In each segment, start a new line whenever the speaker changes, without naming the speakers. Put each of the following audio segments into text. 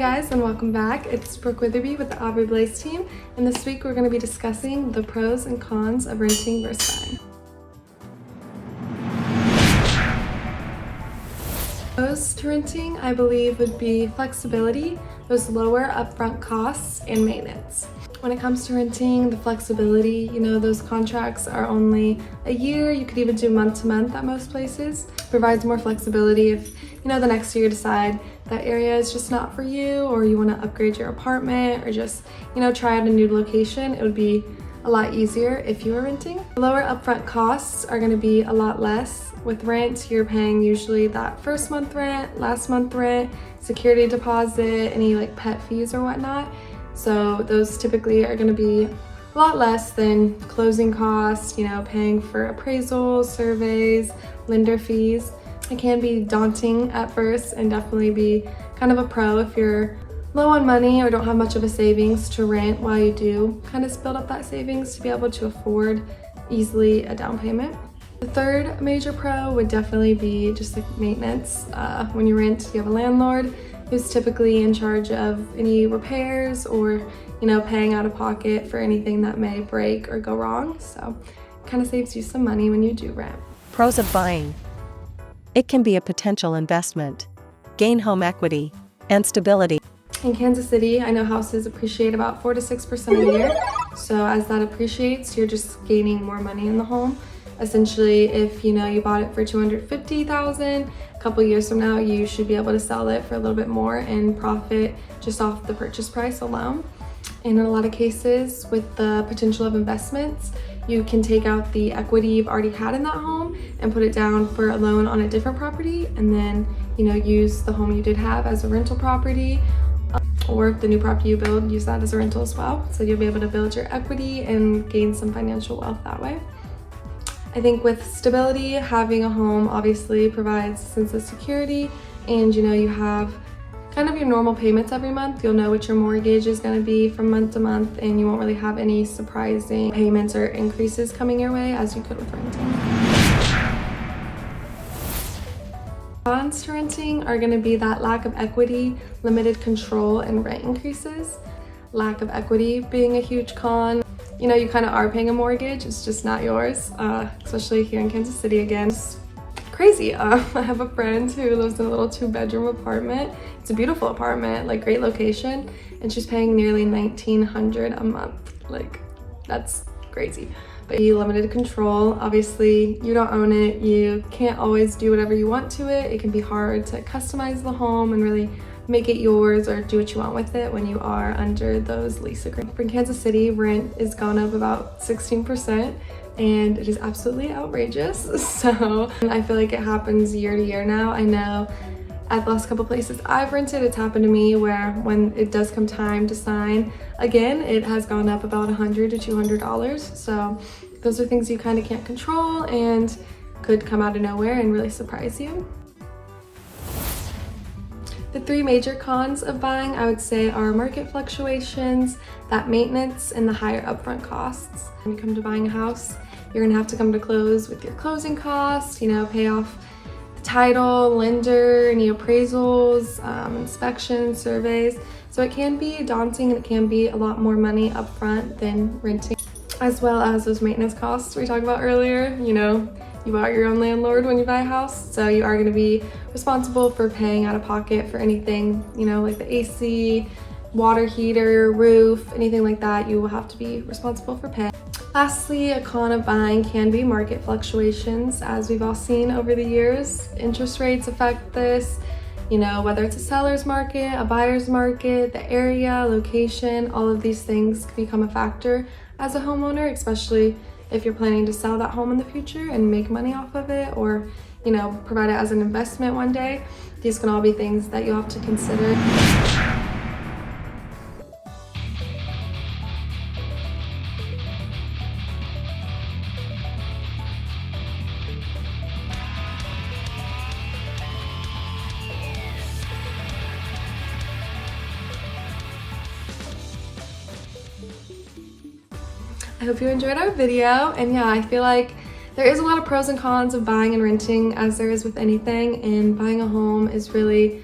guys, and welcome back. It's Brooke Witherby with the Aubri Blaize team, and this week we're going to be discussing the pros and cons of renting versus buying. Pros to renting, I believe, would be flexibility, those lower upfront costs, and maintenance. When it comes to renting, the flexibility, those contracts are only a year. You could even do month to month at most places. Provides more flexibility if, the next year you decide that area is just not for you, or you want to upgrade your apartment, or just, try out a new location. It would be a lot easier if you were renting. Lower upfront costs are going to be a lot less. With rent, you're paying usually that first month rent, last month rent, security deposit, any like pet fees or whatnot. So those typically are going to be a lot less than closing costs, paying for appraisals, surveys, lender fees. It can be daunting at first and definitely be kind of a pro if you're low on money or don't have much of a savings to rent while you do kind of build up that savings to be able to afford easily a down payment. The third major pro would definitely be just like maintenance. When you rent, you have a landlord who's typically in charge of any repairs or, paying out of pocket for anything that may break or go wrong. So it kind of saves you some money when you do rent.
Pros of buying. It can be a potential investment, gain home equity, and stability.
In Kansas City, I know houses appreciate about 4 to 6% a year. So as that appreciates, you're just gaining more money in the home. Essentially, if you bought it for $250,000, a couple years from now, you should be able to sell it for a little bit more and profit just off the purchase price alone. And in a lot of cases, with the potential of investments, you can take out the equity you've already had in that home and put it down for a loan on a different property, and then use the home you did have as a rental property, or the new property you build, use that as a rental as well. So you'll be able to build your equity and gain some financial wealth that way. I think with stability, having a home obviously provides a sense of security, and you have kind of your normal payments every month. You'll know what your mortgage is going to be from month to month, and you won't really have any surprising payments or increases coming your way as you could with renting. Cons to renting are going to be that lack of equity, limited control, and rent increases. Lack of equity being a huge con. You kind of are paying a mortgage, it's just not yours, especially here in Kansas City again. It's crazy. I have a friend who lives in a little 2-bedroom apartment. It's a beautiful apartment, like great location, and she's paying nearly $1,900 a month. Like, that's crazy. But limited control, obviously you don't own it, you can't always do whatever you want to it. It can be hard to customize the home and really make it yours or do what you want with it when you are under those lease agreements. In Kansas City, rent is gone up about 16%, and it is absolutely outrageous. So I feel like it happens year to year now. I know at the last couple places I've rented, it's happened to me where when it does come time to sign again, it has gone up about $100 to $200. So those are things you kind of can't control and could come out of nowhere and really surprise you. The three major cons of buying, I would say, are market fluctuations, that maintenance, and the higher upfront costs. When you come to buying a house, you're gonna have to come to close with your closing costs, pay off the title, lender, any appraisals, inspections, surveys. So it can be daunting, and it can be a lot more money upfront than renting, as well as those maintenance costs we talked about earlier. You are your own landlord when you buy a house, so you are going to be responsible for paying out of pocket for anything, like the AC, water heater, roof, anything like that. You will have to be responsible for paying. Lastly, a con of buying can be market fluctuations, as we've all seen over the years. Interest rates affect this, whether it's a seller's market, a buyer's market, the area, location, all of these things can become a factor as a homeowner, especially if you're planning to sell that home in the future and make money off of it, or provide it as an investment one day. These can all be things that you'll have to consider. I hope you enjoyed our video, and yeah, I feel like there is a lot of pros and cons of buying and renting, as there is with anything, and buying a home is really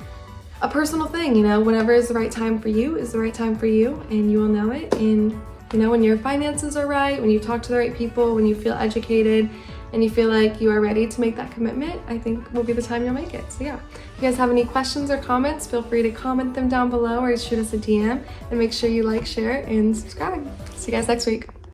a personal thing, you know, whenever is the right time for you is the right time for you, and you will know it. And you know, when your finances are right, when you talk to the right people, when you feel educated, and you feel like you are ready to make that commitment, I think will be the time you'll make it. So yeah, if you guys have any questions or comments, feel free to comment them down below or shoot us a DM, and make sure you like, share, and subscribe. See you guys next week.